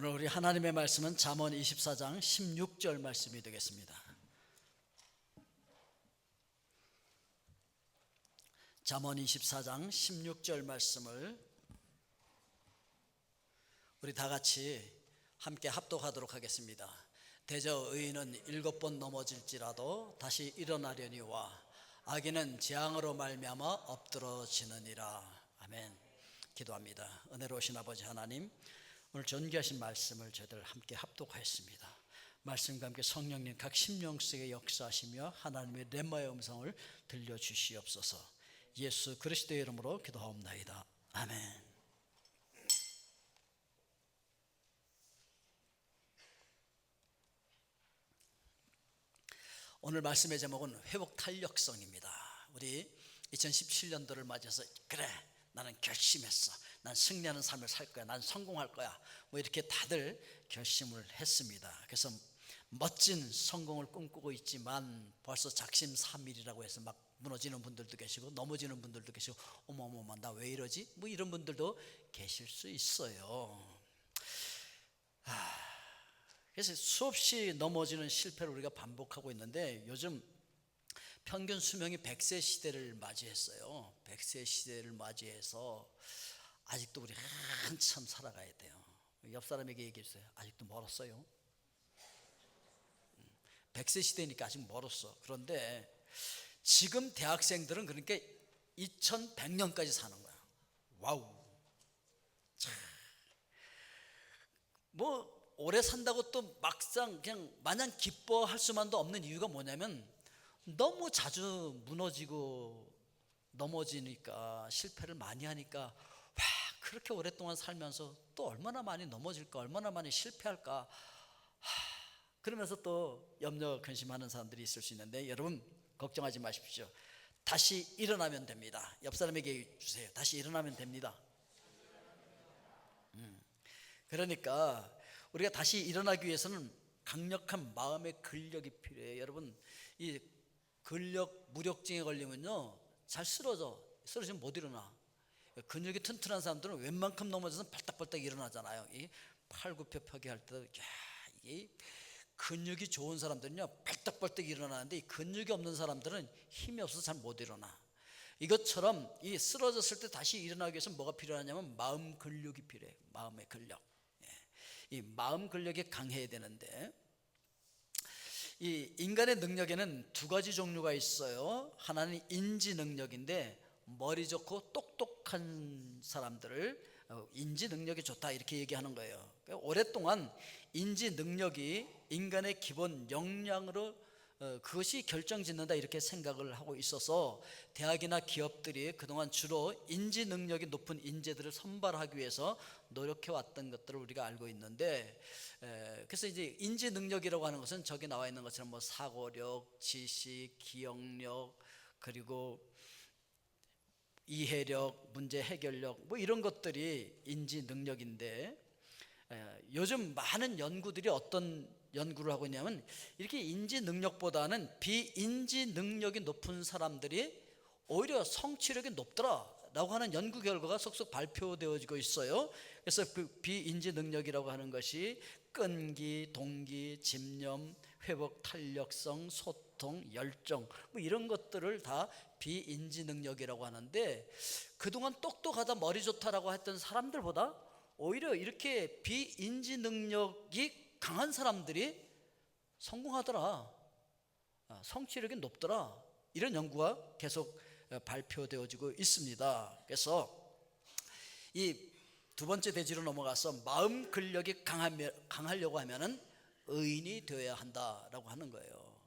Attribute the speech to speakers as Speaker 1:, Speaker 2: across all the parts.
Speaker 1: 오늘 우리 하나님의 말씀은 잠언 24장 16절 말씀이 되겠습니다. 잠언 24장 16절 말씀을 우리 다 같이 함께 합독하도록 하겠습니다. 대저 의인은 7번 넘어질지라도 다시 일어나려니와 악인은 재앙으로 말미암아 엎드러지느니라. 아멘. 기도합니다. 은혜로우신 아버지 하나님, 오늘 존귀하신 말씀을 저희들 함께 합독하였습니다. 말씀과 함께 성령님 각 심령 속에 역사하시며 하나님의 렘마의 음성을 들려주시옵소서. 예수 그리스도의 이름으로 기도하옵나이다. 아멘. 오늘 말씀의 제목은 회복 탄력성입니다. 우리 2017년도를 맞이해서 그래, 나는 결심했어, 난 승리하는 삶을 살 거야, 난 성공할 거야, 뭐 이렇게 다들 결심을 했습니다. 그래서 멋진 성공을 꿈꾸고 있지만 벌써 작심삼일이라고 해서 막 무너지는 분들도 계시고 넘어지는 분들도 계시고 어머머머 나 왜 이러지? 뭐 이런 분들도 계실 수 있어요. 그래서 수없이 넘어지는 실패를 우리가 반복하고 있는데 요즘 평균 수명이 100세 시대를 맞이했어요. 100세 시대를 맞이해서 아직도 우리 한참 살아가야 돼요. 옆 사람에게 얘기해 주세요. 아직도 멀었어요. 100세 시대니까 아직 멀었어. 그런데 지금 대학생들은 그러니까 2100년까지 사는 거야. 와우. 참. 뭐 오래 산다고 또 막상 그냥 마냥 기뻐할 수만도 없는 이유가 뭐냐면 너무 자주 무너지고 넘어지니까, 실패를 많이 하니까 와, 그렇게 오랫동안 살면서 또 얼마나 많이 넘어질까, 얼마나 많이 실패할까, 그러면서 또 염려 근심하는 사람들이 있을 수 있는데 여러분 걱정하지 마십시오. 다시 일어나면 됩니다. 옆 사람에게 주세요. 다시 일어나면 됩니다. 그러니까 우리가 다시 일어나기 위해서는 강력한 마음의 근력이 필요해요. 여러분, 이 근력 무력증에 걸리면요 잘 쓰러지면 못 일어나. 근육이 튼튼한 사람들은 웬만큼 넘어져서 발딱발딱 일어나잖아요. 이 팔굽혀펴기 할 때도 이 근육이 좋은 사람들은요 발딱발딱 일어나는데, 이 근육이 없는 사람들은 힘이 없어서 잘 못 일어나. 이것처럼 이 쓰러졌을 때 다시 일어나기 위해서 뭐가 필요하냐면 마음 근력이 필요해요. 마음의 근력. 이 마음 근력이 강해야 되는데, 이 인간의 능력에는 두 가지 종류가 있어요. 하나는 인지 능력인데 머리 좋고 똑똑한 사람들을 인지 능력이 좋다 이렇게 얘기하는 거예요. 그러니까 오랫동안 인지 능력이 인간의 기본 역량으로 그것이 결정짓는다 이렇게 생각을 하고 있어서 대학이나 기업들이 그동안 주로 인지 능력이 높은 인재들을 선발하기 위해서 노력해 왔던 것들을 우리가 알고 있는데, 그래서 이제 인지 능력이라고 하는 것은 저기 나와 있는 것처럼 뭐 사고력, 지식, 기억력, 그리고 이해력, 문제 해결력 뭐 이런 것들이 인지 능력인데, 요즘 많은 연구들이 어떤 연구를 하고 있냐면 이렇게 인지 능력보다는 비인지 능력이 높은 사람들이 오히려 성취력이 높더라라고 하는 연구 결과가 속속 발표되어지고 있어요. 그래서 그 비인지 능력이라고 하는 것이 끈기, 동기, 집념, 회복 탄력성, 소통, 열정 뭐 이런 것들을 다 비인지 능력이라고 하는데, 그동안 똑똑하다, 머리 좋다라고 했던 사람들보다 오히려 이렇게 비인지 능력이 강한 사람들이 성공하더라, 성취력이 높더라, 이런 연구가 계속 발표되어지고 있습니다. 그래서 이 두 번째 대지로 넘어가서 마음 근력이 강하려고 하면은 의인이 되어야 한다라고 하는 거예요.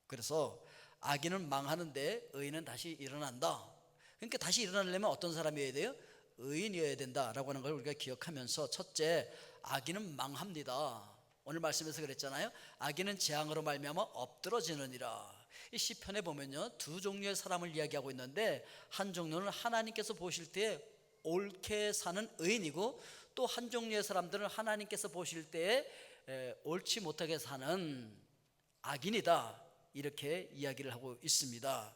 Speaker 1: 그래서 악인은 망하는데 의인은 다시 일어난다. 그러니까 다시 일어나려면 어떤 사람이어야 돼요? 의인이어야 된다라고 하는 걸 우리가 기억하면서, 첫째, 악인은 망합니다. 오늘 말씀에서 그랬잖아요. 악인은 재앙으로 말미암아 엎드러지느니라. 이 시편에 보면요 두 종류의 사람을 이야기하고 있는데, 한 종류는 하나님께서 보실 때 옳게 사는 의인이고, 또 한 종류의 사람들은 하나님께서 보실 때 옳지 못하게 사는 악인이다 이렇게 이야기를 하고 있습니다.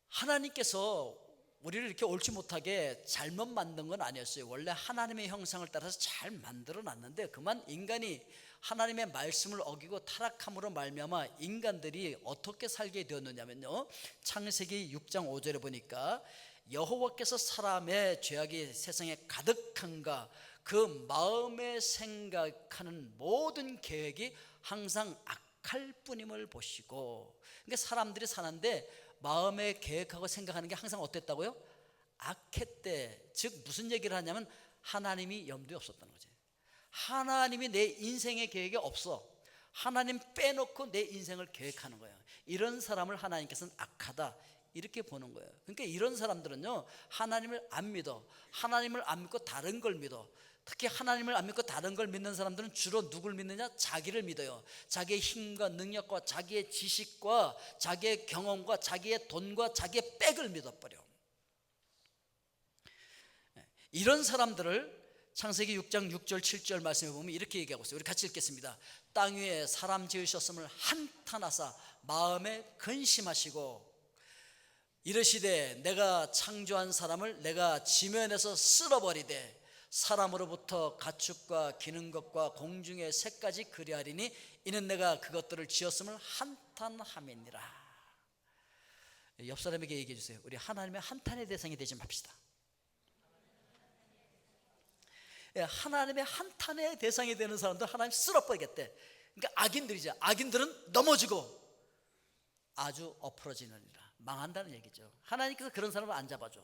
Speaker 1: 하나님께서 우리를 이렇게 옳지 못하게 잘못 만든 건 아니었어요. 원래 하나님의 형상을 따라서 잘 만들어 놨는데, 그만 인간이 하나님의 말씀을 어기고 타락함으로 말미암아 인간들이 어떻게 살게 되었느냐면요, 창세기 6장 5절에 보니까 여호와께서 사람의 죄악이 세상에 가득한가 그 마음에 생각하는 모든 계획이 항상 악할 뿐임을 보시고. 그러니까 사람들이 사는데 마음에 계획하고 생각하는 게 항상 어땠다고요? 악했대. 즉 무슨 얘기를 하냐면 하나님이 염두에 없었다는 거지. 하나님이 내 인생의 계획에 없어. 하나님 빼놓고 내 인생을 계획하는 거예요. 이런 사람을 하나님께서는 악하다 이렇게 보는 거예요. 그러니까 이런 사람들은요, 하나님을 안 믿어. 하나님을 안 믿고 다른 걸 믿어. 특히 하나님을 안 믿고 다른 걸 믿는 사람들은 주로 누굴 믿느냐? 자기를 믿어요. 자기의 힘과 능력과 자기의 지식과 자기의 경험과 자기의 돈과 자기의 백을 믿어버려. 이런 사람들을 창세기 6장 6절 7절 말씀에 보면 이렇게 얘기하고 있어요. 우리 같이 읽겠습니다. 땅 위에 사람 지으셨음을 한탄하사 마음에 근심하시고 이르시되 내가 창조한 사람을 내가 지면에서 쓸어버리되 사람으로부터 가축과 기는 것과 공중의 새까지 그리하리니 이는 내가 그것들을 지었음을 한탄함이니라. 옆 사람에게 얘기해 주세요. 우리 하나님의 한탄의 대상이 되지 맙시다. 하나님의 한탄의 대상이 되는 사람들 하나님 쓸어버리겠대. 그러니까 악인들이죠. 악인들은 넘어지고 아주 엎어지느니라. 망한다는 얘기죠. 하나님께서 그런 사람을 안 잡아줘.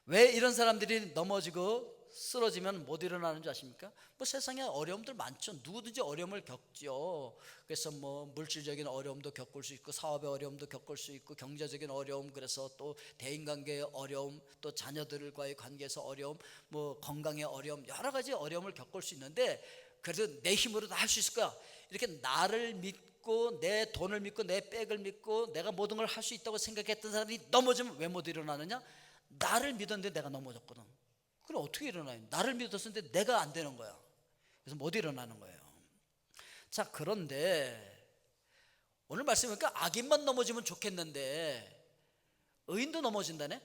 Speaker 1: 왜 이런 사람들이 넘어지고 쓰러지면 못 일어나는 줄 아십니까? 뭐 세상에 어려움들 많죠. 누구든지 어려움을 겪죠. 그래서 뭐 물질적인 어려움도 겪을 수 있고 사업의 어려움도 겪을 수 있고 경제적인 어려움, 그래서 또 대인관계의 어려움, 또 자녀들과의 관계에서 어려움, 뭐 건강의 어려움, 여러 가지 어려움을 겪을 수 있는데 그래도 내 힘으로 다 할 수 있을 거야. 이렇게 나를 믿고 내 돈을 믿고 내 백을 믿고 내가 모든 걸 할 수 있다고 생각했던 사람이 넘어지면 왜 못 일어나느냐? 나를 믿었는데 내가 넘어졌거든. 그럼 어떻게 일어나요? 나를 믿었는데 내가 안 되는 거야. 그래서 못 일어나는 거예요. 자, 그런데 오늘 말씀에 보니까 악인만 넘어지면 좋겠는데 의인도 넘어진다네?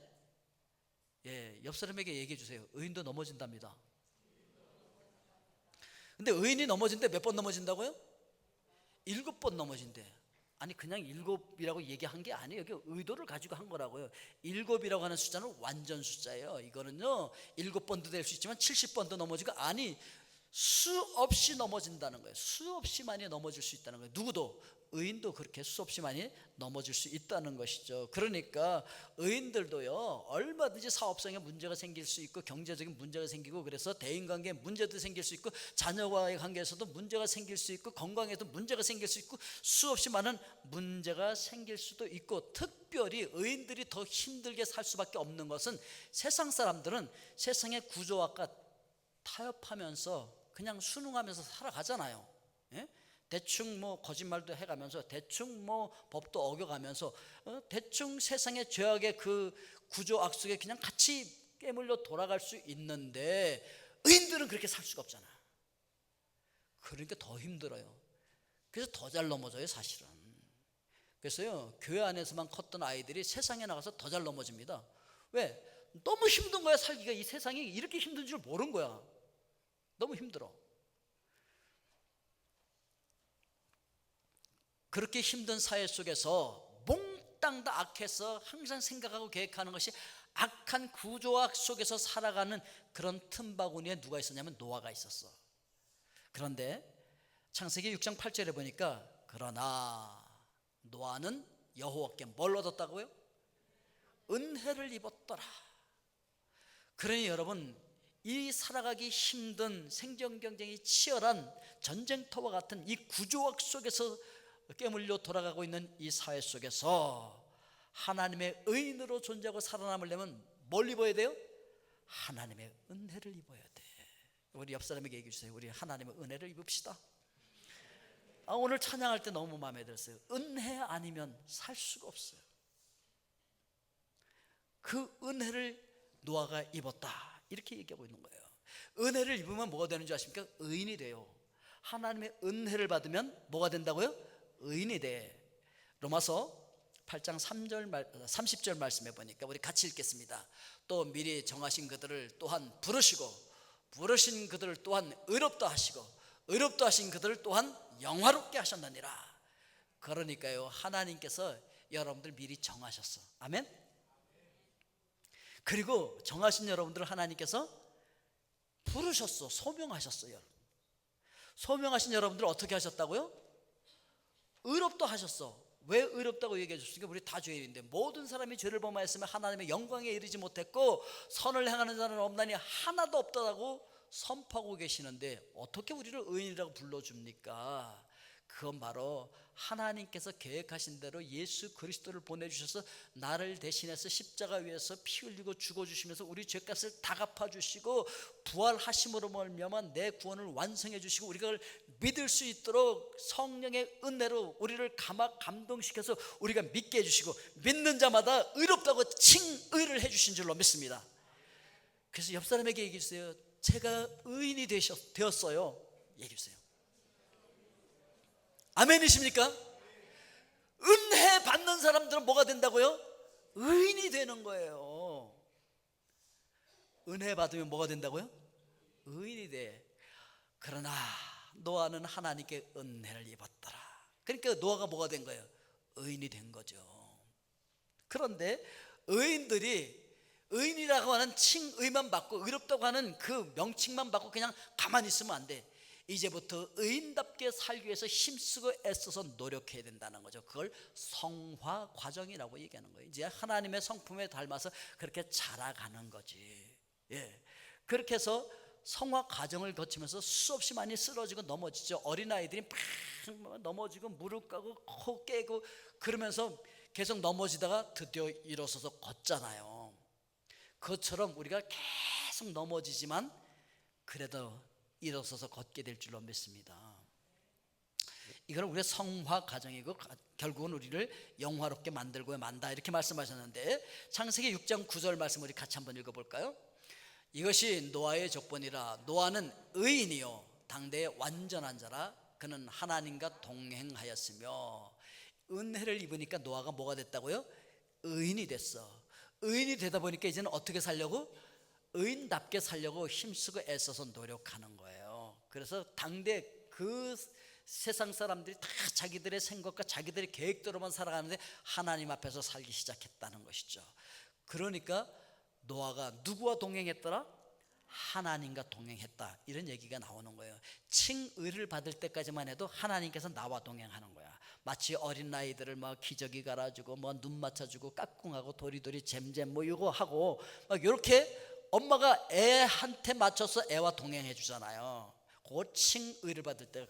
Speaker 1: 예, 옆 사람에게 얘기해 주세요. 의인도 넘어진답니다. 근데 의인이 넘어진대 몇 번 넘어진다고요? 7번 넘어진대. 아니 그냥 7이라고 얘기한 게 아니에요. 여기 의도를 가지고 한 거라고요. 7이라고 하는 숫자는 완전 숫자예요. 이거는요 7번도 될 수 있지만 70번도 넘어지고, 아니 수없이 넘어진다는 거예요. 수없이 많이 넘어질 수 있다는 거예요. 누구도, 의인도 그렇게 수없이 많이 넘어질 수 있다는 것이죠. 그러니까 의인들도요 얼마든지 사업성에 문제가 생길 수 있고 경제적인 문제가 생기고, 그래서 대인관계에 문제도 생길 수 있고 자녀와의 관계에서도 문제가 생길 수 있고 건강에도 문제가 생길 수 있고 수없이 많은 문제가 생길 수도 있고, 특별히 의인들이 더 힘들게 살 수밖에 없는 것은 세상 사람들은 세상의 구조학과 타협하면서 그냥 순응하면서 살아가잖아요. 예? 대충 뭐 거짓말도 해가면서 대충 뭐 법도 어겨가면서 대충 세상의 죄악의 그 구조악 속에 그냥 같이 깨물려 돌아갈 수 있는데 의인들은 그렇게 살 수가 없잖아. 그러니까 더 힘들어요. 그래서 더 잘 넘어져요 사실은. 그래서요 교회 안에서만 컸던 아이들이 세상에 나가서 더 잘 넘어집니다. 왜? 너무 힘든 거야. 살기가 이 세상이 이렇게 힘든 줄 모른 거야. 너무 힘들어. 그렇게 힘든 사회 속에서 몽땅 다 악해서 항상 생각하고 계획하는 것이 악한 구조학 속에서 살아가는 그런 틈바구니에 누가 있었냐면 노아가 있었어. 그런데 창세기 6장 8절에 보니까 그러나 노아는 여호와께 뭘 얻었다고요? 은혜를 입었더라. 그러니 여러분, 이 살아가기 힘든 생존 경쟁이 치열한 전쟁터와 같은 이 구조학 속에서 깨물려 돌아가고 있는 이 사회 속에서 하나님의 의인으로 존재하고 살아남으려면 뭘 입어야 돼요? 하나님의 은혜를 입어야 돼. 우리 옆 사람에게 얘기해 주세요. 우리 하나님의 은혜를 입읍시다. 오늘 찬양할 때 너무 마음에 들었어요. 은혜 아니면 살 수가 없어요. 그 은혜를 노아가 입었다 이렇게 얘기하고 있는 거예요. 은혜를 입으면 뭐가 되는 줄 아십니까? 의인이 돼요. 하나님의 은혜를 받으면 뭐가 된다고요? 의인이 돼. 로마서 8장 30절 말씀해 보니까 우리 같이 읽겠습니다. 또 미리 정하신 그들을 또한 부르시고 부르신 그들을 또한 의롭다 하시고 의롭다 하신 그들을 또한 영화롭게 하셨느니라. 그러니까요, 하나님께서 여러분들 미리 정하셨어. 아멘. 그리고 정하신 여러분들을 하나님께서 부르셨어. 소명하셨어요. 소명하신 여러분들을 어떻게 하셨다고요? 의롭다 하셨어. 왜 의롭다고 얘기해 줬으니까 우리 다 죄인인데 모든 사람이 죄를 범하였으면 하나님의 영광에 이르지 못했고 선을 행하는 자는 없나니 하나도 없다고 선포하고 계시는데 어떻게 우리를 의인이라고 불러줍니까? 그건 바로 하나님께서 계획하신 대로 예수 그리스도를 보내주셔서 나를 대신해서 십자가 위에서 피 흘리고 죽어주시면서 우리 죄값을 다 갚아주시고 부활하심으로 말미암아 내 구원을 완성해 주시고 우리가 그걸 믿을 수 있도록 성령의 은혜로 우리를 감동시켜서 우리가 믿게 해주시고 믿는 자마다 의롭다고 칭의를 해주신 줄로 믿습니다. 그래서 옆 사람에게 얘기해 주세요. 제가 의인이 되었어요. 얘기해 주세요. 아멘이십니까? 은혜 받는 사람들은 뭐가 된다고요? 의인이 되는 거예요. 은혜 받으면 뭐가 된다고요? 의인이 돼. 그러나 노아는 하나님께 은혜를 입었더라. 그러니까 노아가 뭐가 된 거예요? 의인이 된 거죠. 그런데 의인들이 의인이라고 하는 칭의만 받고 의롭다고 하는 그 명칭만 받고 그냥 가만히 있으면 안 돼. 이제부터 의인답게 살기 위해서 힘쓰고 애써서 노력해야 된다는 거죠. 그걸 성화 과정이라고 얘기하는 거예요. 이제 하나님의 성품에 닮아서 그렇게 자라가는 거지. 예. 그렇게 해서 성화 과정을 거치면서 수없이 많이 쓰러지고 넘어지죠. 어린아이들이 막 넘어지고 무릎 꿇고 코 깨고 그러면서 계속 넘어지다가 드디어 일어서서 걷잖아요. 그것처럼 우리가 계속 넘어지지만 그래도 일어서서 걷게 될 줄로 믿습니다. 이건 우리의 성화 과정이고 결국은 우리를 영화롭게 만들고 만다 이렇게 말씀하셨는데 창세기 6장 9절 말씀 우리 같이 한번 읽어볼까요? 이것이 노아의 족본이라. 노아는 의인이요 당대의 완전한 자라. 그는 하나님과 동행하였으며. 은혜를 입으니까 노아가 뭐가 됐다고요? 의인이 됐어. 의인이 되다 보니까 이제는 어떻게 살려고? 의인답게 살려고 힘쓰고 애써서 노력하는 거예요. 그래서 당대 그 세상 사람들이 다 자기들의 생각과 자기들의 계획대로만 살아가는데 하나님 앞에서 살기 시작했다는 것이죠. 그러니까 노아가 누구와 동행했더라? 하나님과 동행했다 이런 얘기가 나오는 거예요. 칭의를 받을 때까지만 해도 하나님께서 나와 동행하는 거야. 마치 어린아이들을 막 기저귀 갈아주고 뭐 눈 맞춰주고 까꿍하고 도리도리 잼잼 뭐 이거 하고 막 이렇게 엄마가 애한테 맞춰서 애와 동행해 주잖아요. 그 칭의를 받을 때.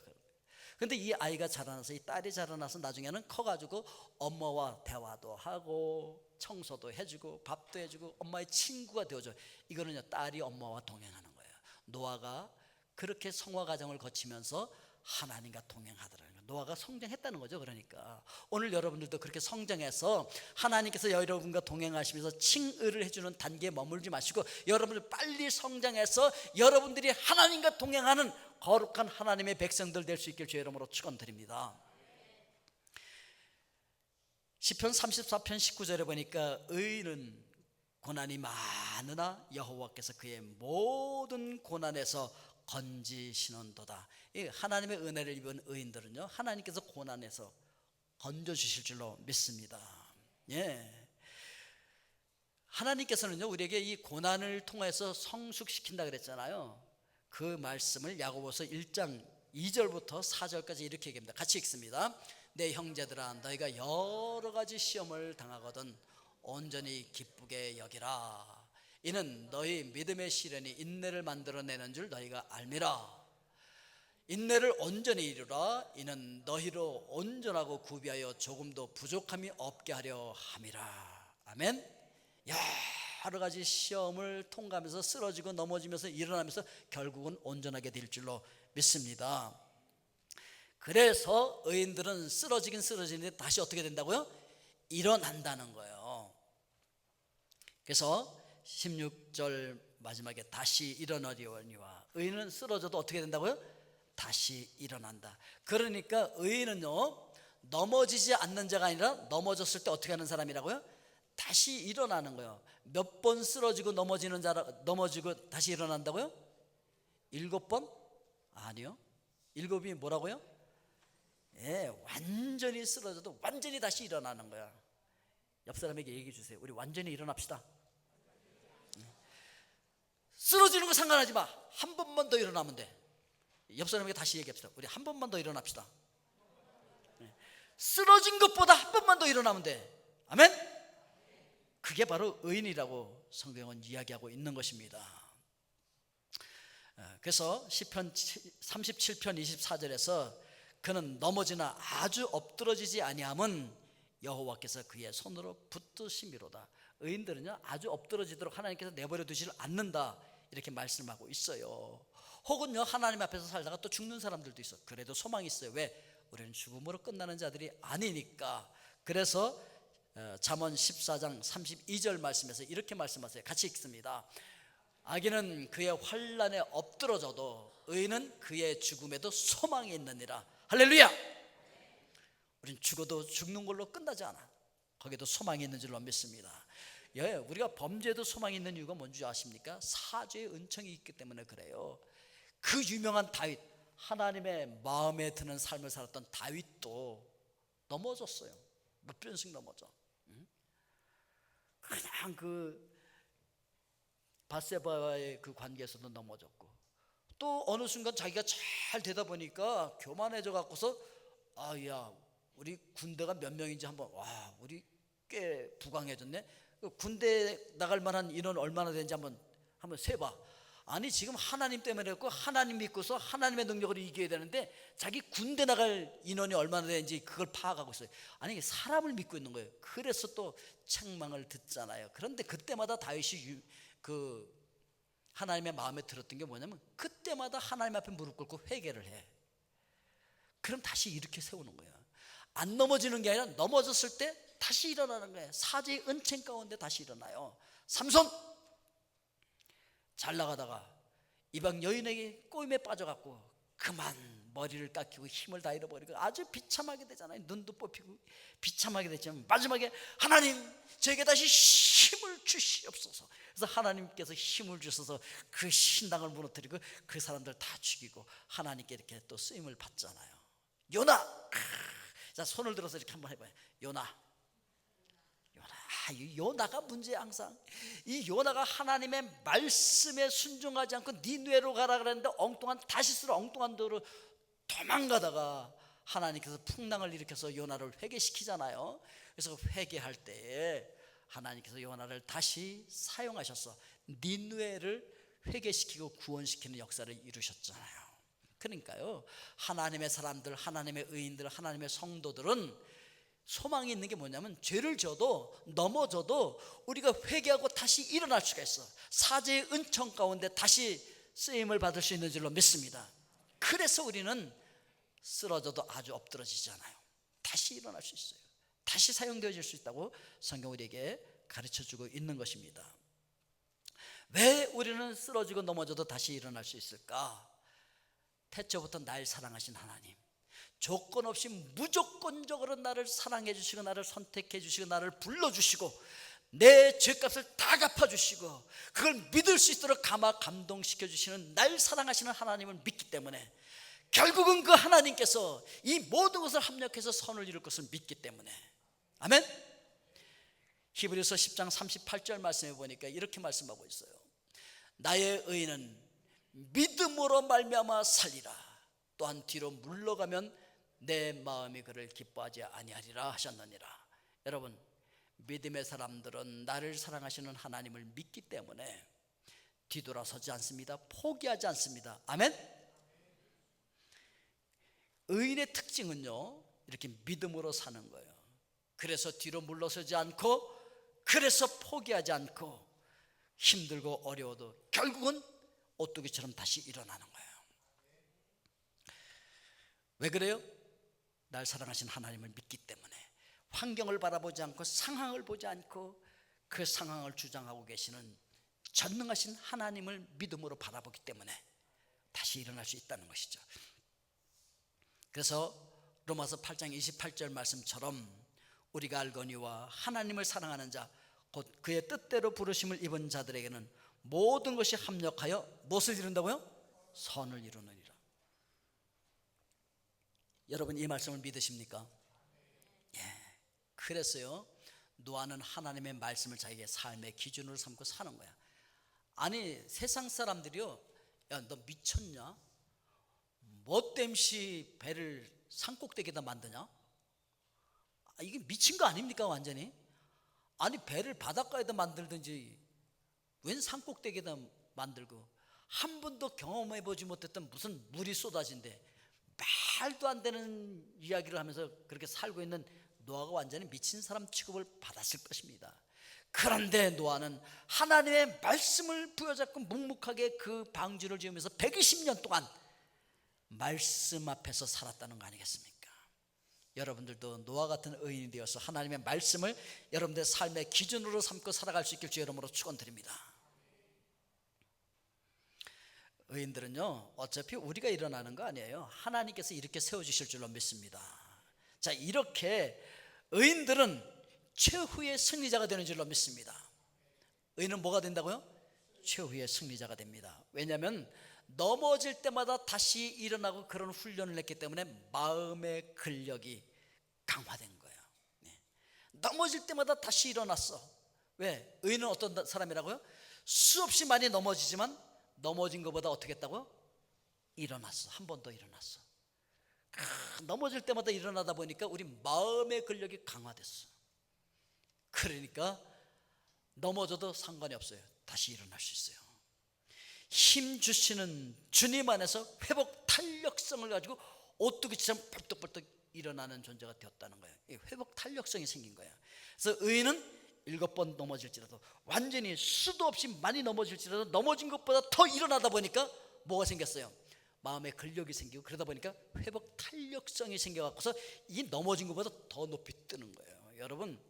Speaker 1: 근데 이 아이가 자라나서 이 딸이 자라나서 나중에는 커가지고 엄마와 대화도 하고 청소도 해주고 밥도 해주고 엄마의 친구가 되어줘. 이거는요 딸이 엄마와 동행하는 거예요. 노아가 그렇게 성화 과정을 거치면서 하나님과 동행하더라고요. 노아가 성장했다는 거죠. 그러니까 오늘 여러분들도 그렇게 성장해서 하나님께서 여러분과 동행하시면서 칭의를 해주는 단계에 머물지 마시고 여러분들 빨리 성장해서 여러분들이 하나님과 동행하는 거룩한 하나님의 백성들 될 수 있길 주의 이름으로 축원드립니다. 시편 34편 19절에 보니까 의인은 고난이 많으나 여호와께서 그의 모든 고난에서 건지시는도다. 하나님의 은혜를 입은 의인들은요 하나님께서 고난에서 건져주실 줄로 믿습니다. 예. 하나님께서는요 우리에게 이 고난을 통해서 성숙시킨다 그랬잖아요. 그 말씀을 야고보서 1장 2절부터 4절까지 이렇게 얘기합니다. 같이 읽습니다. 내 형제들아 너희가 여러 가지 시험을 당하거든 온전히 기쁘게 여기라. 이는 너희 믿음의 시련이 인내를 만들어내는 줄 너희가 알미라. 인내를 온전히 이루라. 이는 너희로 온전하고 구비하여 조금도 부족함이 없게 하려 함이라. 아멘. 여러 가지 시험을 통과하면서 쓰러지고 넘어지면서 일어나면서 결국은 온전하게 될 줄로 믿습니다. 그래서 의인들은 쓰러지긴 쓰러지는데 다시 어떻게 된다고요? 일어난다는 거예요. 그래서 16절 마지막에 다시 일어나리오니와. 의인은 쓰러져도 어떻게 된다고요? 다시 일어난다. 그러니까 의인은요 넘어지지 않는 자가 아니라 넘어졌을 때 어떻게 하는 사람이라고요? 다시 일어나는 거예요. 몇 번 쓰러지고 넘어지고 다시 일어난다고요? 7번? 아니요. 7이 뭐라고요? 예, 완전히 쓰러져도 완전히 다시 일어나는 거야. 옆 사람에게 얘기해 주세요. 우리 완전히 일어납시다. 쓰러지는 거 상관하지 마. 한 번만 더 일어나면 돼. 옆 사람에게 다시 얘기합시다. 우리 한 번만 더 일어납시다. 쓰러진 것보다 한 번만 더 일어나면 돼. 아멘? 그게 바로 의인이라고 성경은 이야기하고 있는 것입니다. 그래서 시편 37편 24절에서 그는 넘어지나 아주 엎드러지지 아니함은 여호와께서 그의 손으로 붙드심이로다. 의인들은요, 아주 엎드러지도록 하나님께서 내버려 두지를 않는다, 이렇게 말씀하고 있어요. 혹은요, 하나님 앞에서 살다가 또 죽는 사람들도 있어. 그래도 소망이 있어요. 왜? 우리는 죽음으로 끝나는 자들이 아니니까. 그래서 잠언 14장 32절 말씀에서 이렇게 말씀하세요. 같이 읽습니다. 악인은 그의 환난에 엎드러져도 의인은 그의 죽음에도 소망이 있느니라. 할렐루야. 우린 죽어도 죽는 걸로 끝나지 않아. 거기도 소망이 있는 줄로 믿습니다. 예, 우리가 범죄에도 소망이 있는 이유가 뭔지 아십니까? 사죄의 은총이 있기 때문에 그래요. 그 유명한 다윗, 하나님의 마음에 드는 삶을 살았던 다윗도 넘어졌어요. 몇 번씩 넘어져. 그냥 그 바세바와의 그 관계에서도 넘어졌고, 또 어느 순간 자기가 잘 되다 보니까 교만해져 갖고서 야, 우리 군대가 몇 명인지 한번, 와, 우리 꽤 부강해졌네. 군대 나갈 만한 인원 얼마나 되는지 한번 세봐. 아니, 지금 하나님 때문에 했고 하나님 믿고서 하나님의 능력으로 이겨야 되는데 자기 군대 나갈 인원이 얼마나 되는지 그걸 파악하고 있어요. 아니, 사람을 믿고 있는 거예요. 그래서 또 책망을 듣잖아요. 그런데 그때마다 다윗이 그 하나님의 마음에 들었던 게 뭐냐면, 그때마다 하나님 앞에 무릎 꿇고 회개를 해. 그럼 다시 이렇게 세우는 거예요. 안 넘어지는 게 아니라 넘어졌을 때 다시 일어나는 거예요. 사죄의 은총 가운데 다시 일어나요. 삼손, 잘 나가다가 이방 여인에게 꼬임에 빠져갖고 그만 머리를 깎이고 힘을 다 잃어버리고 아주 비참하게 되잖아요. 눈도 뽑히고 비참하게 됐지만 마지막에 하나님, 저에게 다시 힘을 주시옵소서. 그래서 하나님께서 힘을 주셔서 그 신당을 무너뜨리고 그 사람들 다 죽이고 하나님께 이렇게 또 쓰임을 받잖아요. 요나, 자, 손을 들어서 이렇게 한번 해봐요. 요나. 이 요나가 문제야. 항상 이 요나가 하나님의 말씀에 순종하지 않고 니느웨로 가라 그랬는데 엉뚱한 다시스로 엉뚱한 데로 도망가다가 하나님께서 풍랑을 일으켜서 요나를 회개시키잖아요. 그래서 회개할 때에 하나님께서 요나를 다시 사용하셔서 니느웨를 회개시키고 구원시키는 역사를 이루셨잖아요. 그러니까요, 하나님의 사람들, 하나님의 의인들, 하나님의 성도들은 소망이 있는 게 뭐냐면, 죄를 져도 넘어져도 우리가 회개하고 다시 일어날 수가 있어. 사죄의 은총 가운데 다시 쓰임을 받을 수 있는 줄로 믿습니다. 그래서 우리는 쓰러져도 아주 엎드러지지 않아요. 다시 일어날 수 있어요. 다시 사용되어질 수 있다고 성경 우리에게 가르쳐주고 있는 것입니다. 왜 우리는 쓰러지고 넘어져도 다시 일어날 수 있을까? 태초부터 날 사랑하신 하나님, 조건 없이 무조건적으로 나를 사랑해 주시고 나를 선택해 주시고 나를 불러주시고 내 죄값을 다 갚아주시고 그걸 믿을 수 있도록 감동시켜 주시는 날 사랑하시는 하나님을 믿기 때문에, 결국은 그 하나님께서 이 모든 것을 합력해서 선을 이룰 것을 믿기 때문에, 아멘. 히브리서 10장 38절 말씀해 보니까 이렇게 말씀하고 있어요. 나의 의인은 믿음으로 말미암아 살리라. 또한 뒤로 물러가면 내 마음이 그를 기뻐하지 아니하리라 하셨느니라. 여러분, 믿음의 사람들은 나를 사랑하시는 하나님을 믿기 때문에 뒤돌아서지 않습니다. 포기하지 않습니다. 아멘. 의인의 특징은요, 이렇게 믿음으로 사는 거예요. 그래서 뒤로 물러서지 않고, 그래서 포기하지 않고, 힘들고 어려워도 결국은 오뚜기처럼 다시 일어나는 거예요. 왜 그래요? 날 사랑하신 하나님을 믿기 때문에. 환경을 바라보지 않고, 상황을 보지 않고, 그 상황을 주장하고 계시는 전능하신 하나님을 믿음으로 바라보기 때문에 다시 일어날 수 있다는 것이죠. 그래서 로마서 8장 28절 말씀처럼 우리가 알거니와 하나님을 사랑하는 자 곧 그의 뜻대로 부르심을 입은 자들에게는 모든 것이 합력하여 무엇을 이룬다고요? 선을 이루느니라. 여러분 이 말씀을 믿으십니까? 예. 그랬어요. 노아는 하나님의 말씀을 자기의 삶의 기준으로 삼고 사는 거야. 아니 세상 사람들이요, 야 너 미쳤냐? 뭐 땜시 배를 산꼭대기에다 만드냐? 이게 미친 거 아닙니까 완전히? 아니 배를 바닷가에다 만들든지 웬 산꼭대기에다 만들고, 한 번도 경험해보지 못했던 무슨 물이 쏟아진대 말도 안 되는 이야기를 하면서 그렇게 살고 있는 노아가 완전히 미친 사람 취급을 받았을 것입니다. 그런데 노아는 하나님의 말씀을 부여잡고 묵묵하게 그 방주를 지으면서 120년 동안 말씀 앞에서 살았다는 거 아니겠습니까? 여러분들도 노아 같은 의인이 되어서 하나님의 말씀을 여러분들의 삶의 기준으로 삼고 살아갈 수 있길 주 이름으로 축원드립니다. 의인들은요 어차피 우리가 일어나는 거 아니에요. 하나님께서 이렇게 세워주실 줄로 믿습니다. 자, 이렇게 의인들은 최후의 승리자가 되는 줄로 믿습니다. 의인은 뭐가 된다고요? 최후의 승리자가 됩니다. 왜냐하면 넘어질 때마다 다시 일어나고 그런 훈련을 했기 때문에 마음의 근력이 강화된 거예요. 넘어질 때마다 다시 일어났어. 왜? 의인은 어떤 사람이라고요? 수없이 많이 넘어지지만 넘어진 것보다 어떻게 했다고요? 일어났어. 한 번 더 일어났어. 넘어질 때마다 일어나다 보니까 우리 마음의 근력이 강화됐어. 그러니까 넘어져도 상관이 없어요. 다시 일어날 수 있어요. 힘 주시는 주님 안에서 회복 탄력성을 가지고 오뚜기처럼 벌떡벌떡 일어나는 존재가 되었다는 거예요. 회복 탄력성이 생긴 거예요. 그래서 의인은 7번 넘어질지라도, 완전히 수도 없이 많이 넘어질지라도 넘어진 것보다 더 일어나다 보니까 뭐가 생겼어요? 마음의 근력이 생기고, 그러다 보니까 회복 탄력성이 생겨갖고서 이 넘어진 것보다 더 높이 뜨는 거예요. 여러분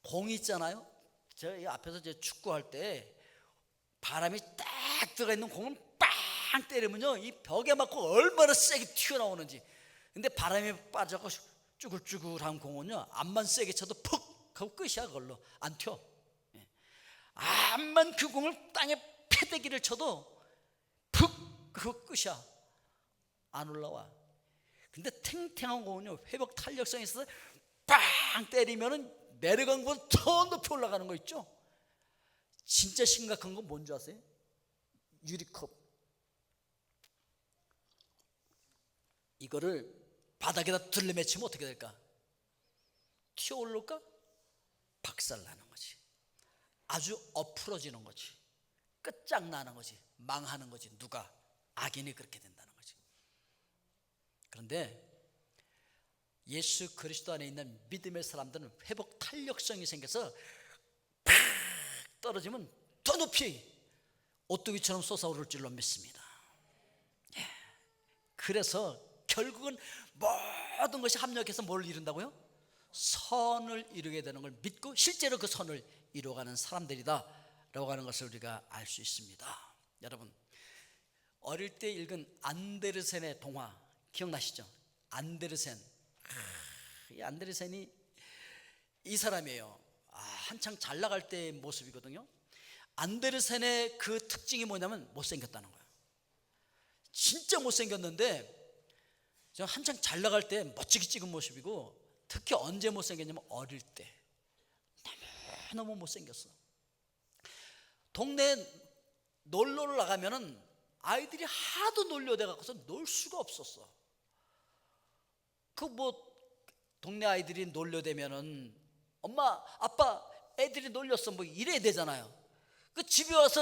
Speaker 1: 공 있잖아요. 저 앞에서 제 축구할 때 바람이 딱 들어가 있는 공을 빵 때리면요 이 벽에 맞고 얼마나 세게 튀어나오는지. 근데 바람이 빠져서 쭈글쭈글한 공은요 암만 세게 쳐도 푹 하고 끝이야. 그걸로 안 튀어. 암만 그 공을 땅에 패대기를 쳐도 푹 그거 끝이야. 안 올라와. 근데 탱탱한 공은요 회복 탄력성이 있어서 빵 때리면은 내려간 건 더 높이 올라가는 거 있죠. 진짜 심각한 건 뭔지 아세요? 유리컵. 이거를 바닥에다 들려맺히면 어떻게 될까? 튀어오를까? 박살나는 거지. 아주 엎으러지는 거지. 끝장나는 거지. 망하는 거지. 누가? 악인이 그렇게 된다는 거지. 그런데 예수 그리스도 안에 있는 믿음의 사람들은 회복 탄력성이 생겨서 팍 떨어지면 더 높이 오뚜기처럼 솟아오를 줄로 믿습니다. 그래서 결국은 모든 것이 합력해서 뭘 이룬다고요? 선을 이루게 되는 걸 믿고 실제로 그 선을 이루어가는 사람들이다 라고 하는 것을 우리가 알 수 있습니다. 여러분 어릴 때 읽은 안데르센의 동화 기억나시죠? 안데르센. 이 안데르센이 이 사람이에요. 한창 잘 나갈 때의 모습이거든요. 안데르센의 그 특징이 뭐냐면 못생겼다는 거예요. 진짜 못생겼는데 한창 잘 나갈 때 멋지게 찍은 모습이고, 특히 언제 못생겼냐면 어릴 때 너무 못생겼어. 동네에 놀러를 나가면은 아이들이 하도 놀려대 갖고서 놀 수가 없었어. 그 뭐 동네 아이들이 놀려대면은 엄마 아빠 애들이 놀렸어 뭐 이래야 되잖아요. 그 집에 와서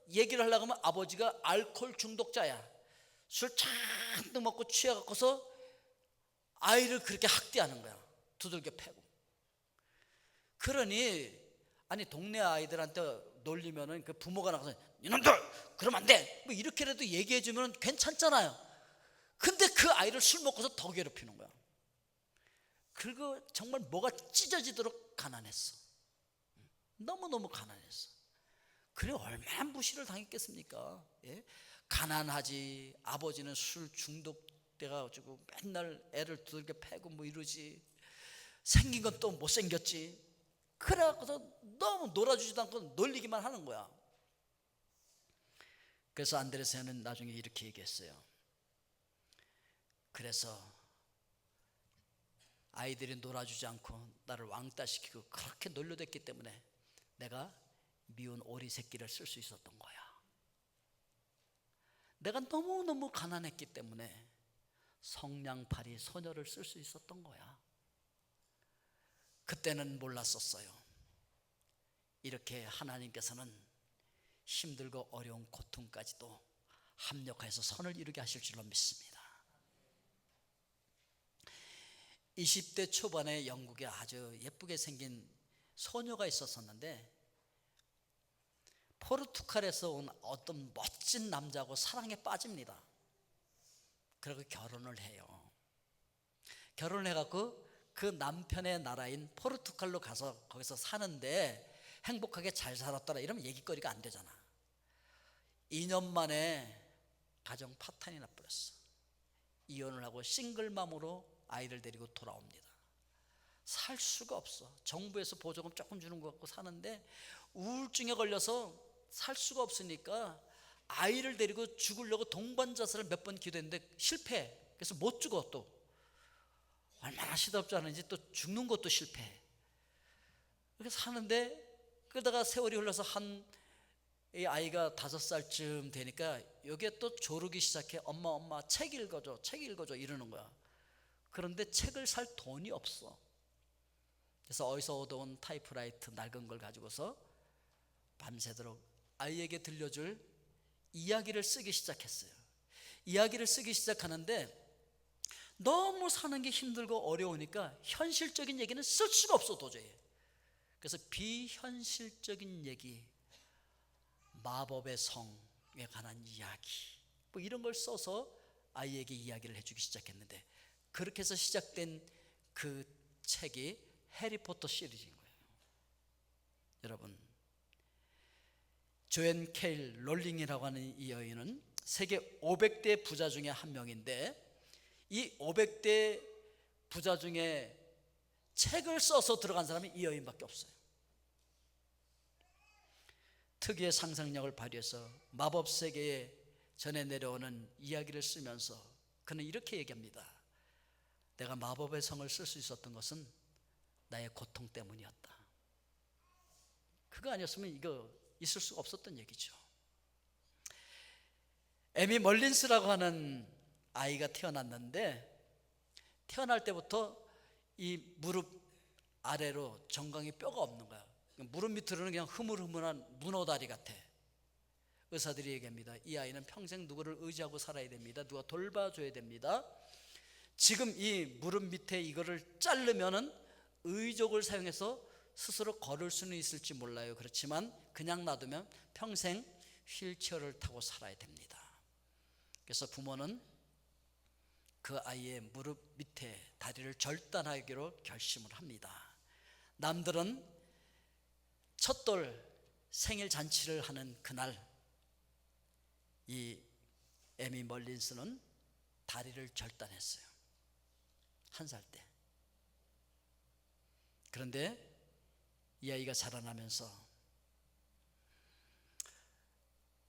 Speaker 1: 얘기를 하려고 하면 아버지가 알코올 중독자야. 술 잔뜩 먹고 취해 갖고서 아이를 그렇게 학대하는 거야. 두들겨 패고. 그러니 아니 동네 아이들한테 놀리면은 그 부모가 나가서 이놈들 그러면 안 돼 뭐 이렇게라도 얘기해 주면 괜찮잖아요. 근데 그 아이를 술 먹고서 더 괴롭히는 거야. 그리고 정말 뭐가 찢어지도록 가난했어. 너무너무 가난했어. 그래 얼마나 무시를 당했겠습니까? 예? 가난하지. 아버지는 술 중독 돼가지고 맨날 애를 두들겨 패고 뭐 이러지. 생긴 건 또 못생겼지. 그래갖고서 너무 놀아주지도 않고 놀리기만 하는 거야. 그래서 안드레아스는 나중에 이렇게 얘기했어요. 그래서 아이들이 놀아주지 않고 나를 왕따시키고 그렇게 놀려댔기 때문에 내가 미운 오리 새끼를 쓸 수 있었던 거야. 내가 너무너무 가난했기 때문에 성냥팔이 소녀를 쓸 수 있었던 거야. 그때는 몰랐었어요. 이렇게 하나님께서는 힘들고 어려운 고통까지도 합력하여서 선을 이루게 하실 줄로 믿습니다. 20대 초반에 영국에 아주 예쁘게 생긴 소녀가 있었었는데 포르투갈에서 온 어떤 멋진 남자하고 사랑에 빠집니다. 그리고 결혼을 해요. 결혼을 해갖고 그 남편의 나라인 포르투갈로 가서 거기서 사는데 행복하게 잘 살았더라 이러면 얘기거리가 안 되잖아. 2년 만에 가정 파탄이 나버렸어. 이혼을 하고 싱글맘으로 아이를 데리고 돌아옵니다. 살 수가 없어. 정부에서 보조금 조금 주는 것 같고 사는데 우울증에 걸려서 살 수가 없으니까 아이를 데리고 죽으려고 동반자살을 몇 번 기도했는데 실패. 그래서 못 죽어. 또 얼마나 시덥지 않은지 또 죽는 것도 실패. 그렇게 사는데 그러다가 세월이 흘러서 이 아이가 5살쯤 되니까 여기에 또 조르기 시작해. 엄마 책 읽어줘 이러는 거야. 그런데 책을 살 돈이 없어. 그래서 어디서 얻어온 타이프라이터 낡은 걸 가지고서 밤새도록 아이에게 들려줄 이야기를 쓰기 시작했어요. 이야기를 쓰기 시작하는데 너무 사는 게 힘들고 어려우니까 현실적인 얘기는 쓸 수가 없어 도저히. 그래서 비현실적인 얘기, 마법의 성에 관한 이야기 뭐 이런 걸 써서 아이에게 이야기를 해주기 시작했는데 그렇게 해서 시작된 그 책이 해리포터 시리즈인 거예요. 여러분, 조앤 케일 롤링이라고 하는 이 여인은 세계 500대 부자 중에 한 명인데 이 500대 부자 중에 책을 써서 들어간 사람이 이 여인밖에 없어요. 특유의 상상력을 발휘해서 마법 세계에 전해 내려오는 이야기를 쓰면서 그는 이렇게 얘기합니다. 내가 마법의 성을 쓸 수 있었던 것은 나의 고통 때문이었다. 그거 아니었으면 이거 있을 수가 없었던 얘기죠. 에미 멀린스라고 하는 아이가 태어났는데 태어날 때부터 이 무릎 아래로 정강이 뼈가 없는 거야. 무릎 밑으로는 그냥 흐물흐물한 문어다리 같아. 의사들이 얘기합니다. 이 아이는 평생 누구를 의지하고 살아야 됩니다. 누가 돌봐줘야 됩니다. 지금 이 무릎 밑에 이거를 자르면은 의족을 사용해서 스스로 걸을 수는 있을지 몰라요. 그렇지만 그냥 놔두면 평생 휠체어를 타고 살아야 됩니다. 그래서 부모는 그 아이의 무릎 밑에 다리를 절단하기로 결심을 합니다. 남들은 첫돌 생일 잔치를 하는 그날 이 에미 멀린스는 다리를 절단했어요. 1살 때. 그런데 이 아이가 자라나면서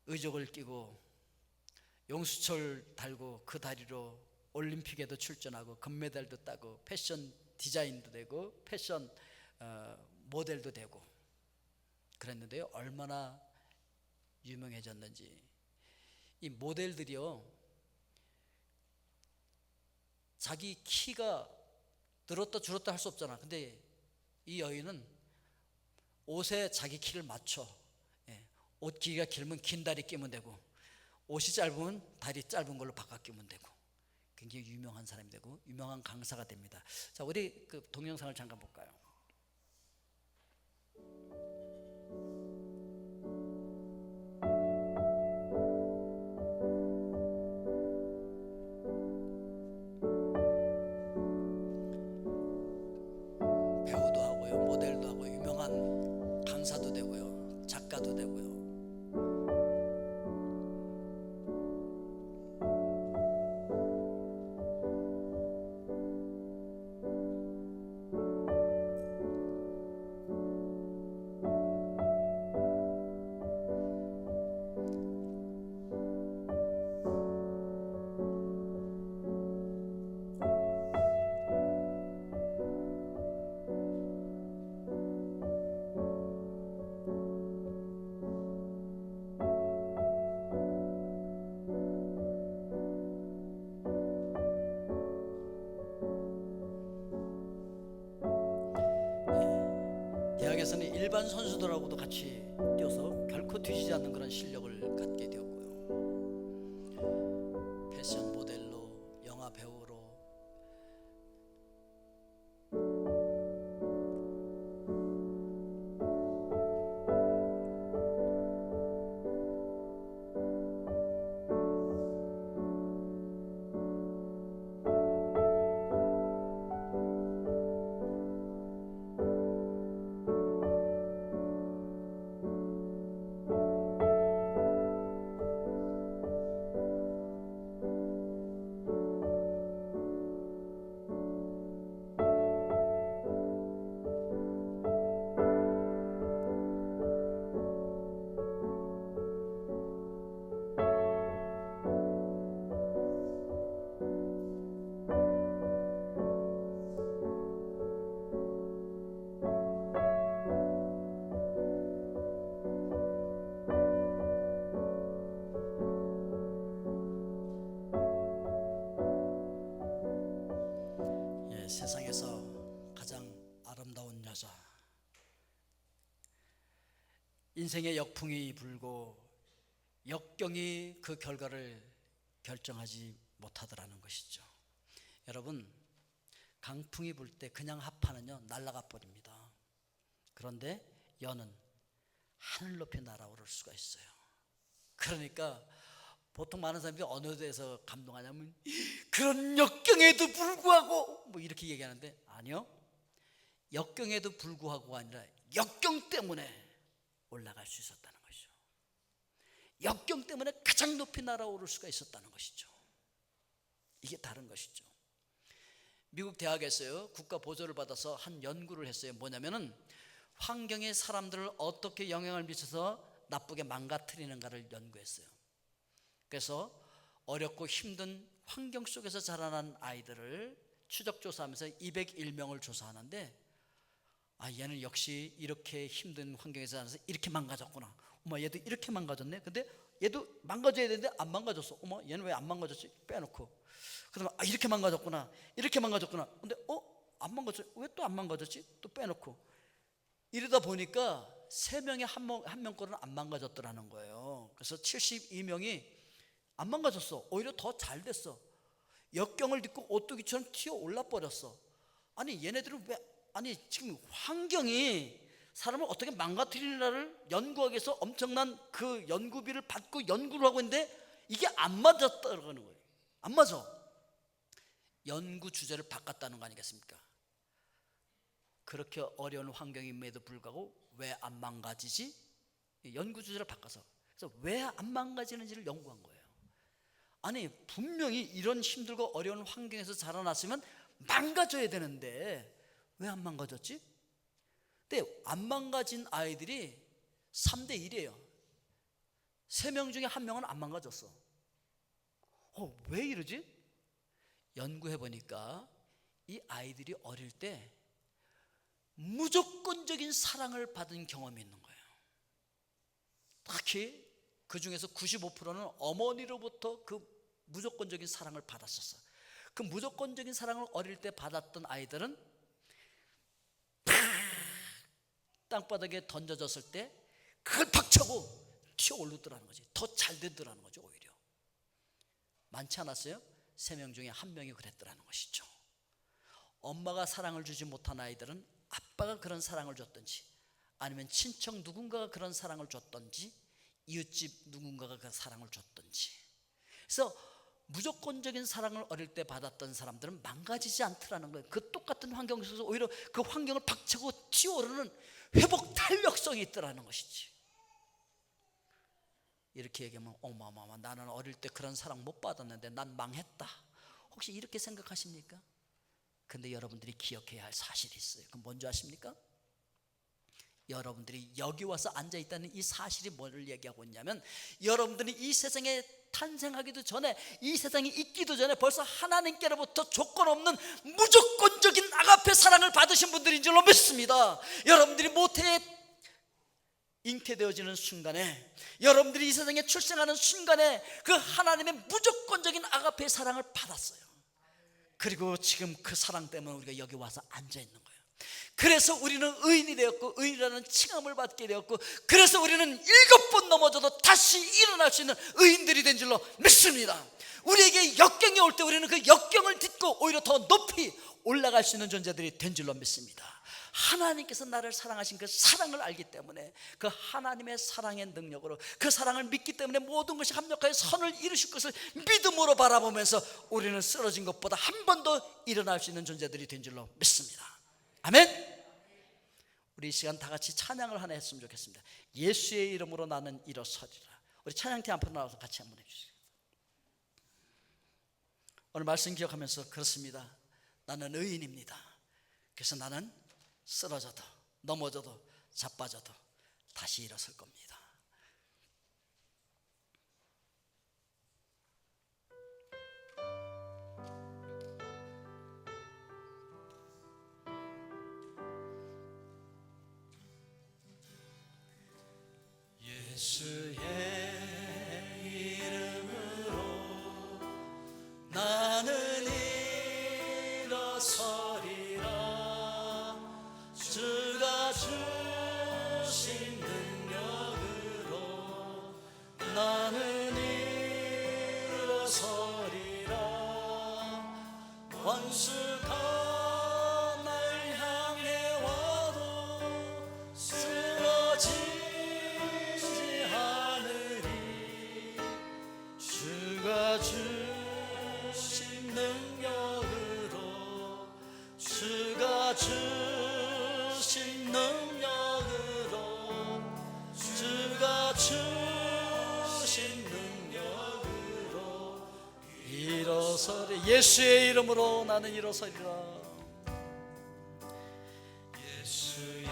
Speaker 1: 의족을 끼고 용수철 달고 그 다리로 올림픽에도 출전하고 금메달도 따고 패션 디자인도 되고 패션 모델도 되고 그랬는데요. 얼마나 유명해졌는지. 이 모델들이요, 자기 키가 늘었다 줄었다 할 수 없잖아. 근데 이 여인은 옷에 자기 키를 맞춰. 옷 길이가 길면 긴 다리 끼면 되고 옷이 짧으면 다리 짧은 걸로 바꿔 끼면 되고 굉장히 유명한 사람이 되고 유명한 강사가 됩니다. 자, 우리 그 동영상을 잠깐 볼까요? 배우도 하고요, 모델도 하고 유명한 강사도 되고요, 작가도 되고요. 일반 선수들하고도 같이 뛰어서 결코 뒤지지 않는 그런 실력을 갖게 되었고요. 패션 모델로, 영화 배우로, 세상에서 가장 아름다운 여자, 인생의 역풍이 불고 역경이 그 결과를 결정하지 못하더라는 것이죠. 여러분, 강풍이 불 때 그냥 하파는요 날아가 버립니다. 그런데 여는 하늘 높이 날아오를 수가 있어요. 그러니까 보통 많은 사람들이 어느 데서 감동하냐면 그런 역경에도 불구하고 뭐 이렇게 얘기하는데, 아니요, 역경에도 불구하고가 아니라 역경 때문에 올라갈 수 있었다는 것이죠. 역경 때문에 가장 높이 날아오를 수가 있었다는 것이죠. 이게 다른 것이죠. 미국 대학에서요 국가 보조를 받아서 한 연구를 했어요. 뭐냐면은 환경에 사람들을 어떻게 영향을 미쳐서 나쁘게 망가뜨리는가를 연구했어요. 그래서 어렵고 힘든 환경 속에서 자라난 아이들을 추적조사하면서 201명을 조사하는데, 얘는 역시 이렇게 힘든 환경에서 자라서 이렇게 망가졌구나. 얘도 이렇게 망가졌네. 근데 얘도 망가져야 되는데 안 망가졌어. 얘는 왜 안 망가졌지? 빼놓고. 그러면 이렇게 망가졌구나. 이렇게 망가졌구나. 근데 안 망가졌지? 왜 또 안 망가졌지? 또 빼놓고. 이러다 보니까 3명에 한 명 거는 안 망가졌더라는 거예요. 그래서 72명이 안 망가졌어. 오히려 더 잘 됐어. 역경을 딛고 오뚜기처럼 튀어 올라 버렸어. 아니 얘네들은 지금 환경이 사람을 어떻게 망가뜨리는가를 연구하기 위해서 엄청난 그 연구비를 받고 연구를 하고 있는데 이게 안 맞았다는 거예요. 안 맞아. 연구 주제를 바꿨다는 거 아니겠습니까? 그렇게 어려운 환경임에도 불구하고 왜 안 망가지지? 연구 주제를 바꿔서. 그래서 왜 안 망가지는지를 연구한 거예요. 아니 분명히 이런 힘들고 어려운 환경에서 자라났으면 망가져야 되는데 왜 안 망가졌지? 근데 안 망가진 아이들이 3대 1이에요 3명 중에 1명은 안 망가졌어. 왜 이러지? 연구해 보니까 이 아이들이 어릴 때 무조건적인 사랑을 받은 경험이 있는 거예요. 특히 그 중에서 95%는 어머니로부터 그 무조건적인 사랑을 받았었어. 그 무조건적인 사랑을 어릴 때 받았던 아이들은 땅바닥에 던져졌을 때 그걸 박차고 튀어오르더라는 거지. 더 잘 되더라는 거죠. 오히려 많지 않았어요? 3명 중에 1명이 그랬더라는 것이죠. 엄마가 사랑을 주지 못한 아이들은 아빠가 그런 사랑을 줬든지 아니면 친척 누군가가 그런 사랑을 줬든지 이웃집 누군가가 그 사랑을 줬든지. 그래서 무조건적인 사랑을 어릴 때 받았던 사람들은 망가지지 않더라는 거예요. 그 똑같은 환경 속에서 오히려 그 환경을 박차고 튀어오르는 회복 탄력성이 있더라는 것이지. 이렇게 얘기하면 어마어마, 나는 어릴 때 그런 사랑 못 받았는데 난 망했다. 혹시 이렇게 생각하십니까? 근데 여러분들이 기억해야 할 사실이 있어요. 그럼 뭔지 아십니까? 여러분들이 여기 와서 앉아있다는 이 사실이 뭐를 얘기하고 있냐면, 여러분들이 이 세상에 탄생하기도 전에, 이 세상에 있기도 전에 벌써 하나님께로부터 조건 없는 무조건적인 아가페 사랑을 받으신 분들인 줄로 믿습니다. 여러분들이 모태에 잉태되어지는 순간에, 여러분들이 이 세상에 출생하는 순간에 그 하나님의 무조건적인 아가페 사랑을 받았어요. 그리고 지금 그 사랑 때문에 우리가 여기 와서 앉아있는 거예요. 그래서 우리는 의인이 되었고 의인이라는 칭함을 받게 되었고, 그래서 우리는 7번 넘어져도 다시 일어날 수 있는 의인들이 된 줄로 믿습니다. 우리에게 역경이 올 때 우리는 그 역경을 딛고 오히려 더 높이 올라갈 수 있는 존재들이 된 줄로 믿습니다. 하나님께서 나를 사랑하신 그 사랑을 알기 때문에, 그 하나님의 사랑의 능력으로, 그 사랑을 믿기 때문에 모든 것이 합력하여 선을 이루실 것을 믿음으로 바라보면서 우리는 쓰러진 것보다 한 번 더 일어날 수 있는 존재들이 된 줄로 믿습니다. 아멘. 우리 이 시간 다 같이 찬양을 하나 했으면 좋겠습니다. 예수의 이름으로 나는 일어서리라. 우리 찬양팀 앞으로 나와서 같이 한번 해주세요. 오늘 말씀 기억하면서, 그렇습니다, 나는 의인입니다. 그래서 나는 쓰러져도 넘어져도 자빠져도 다시 일어설 겁니다. 예수의 이름으로 나는 일어서리라. 주가 주신 능력으로 나는 일어서리라. 원수가 날 향해 와도 쓰러지지 않으리. 주가 주신 능력으로, 주가 주신 능력으로, 주가 주신 능력으로 일어서리. 예수의 이름으로 나는 일어서리라. 예수의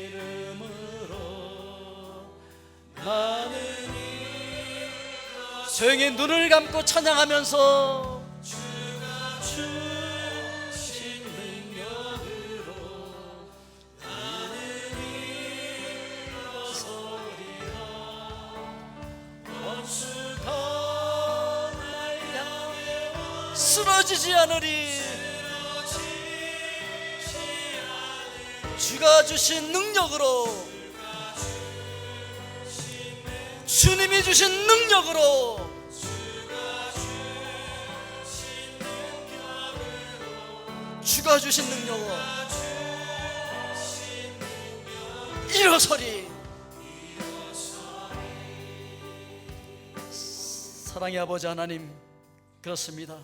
Speaker 1: 이름으로 나는 일어서리라. 조용히 눈을 감고 찬양하면서, 주가 주신 능력으로 나는 일어서리라. 원수가 날 향해 쓰러지지 않으리. 주가 주신 능력으로, 주님이 주신 능력으로, 주가 주신 능력으로 일어서리. 사랑의 아버지 하나님, 그렇습니다.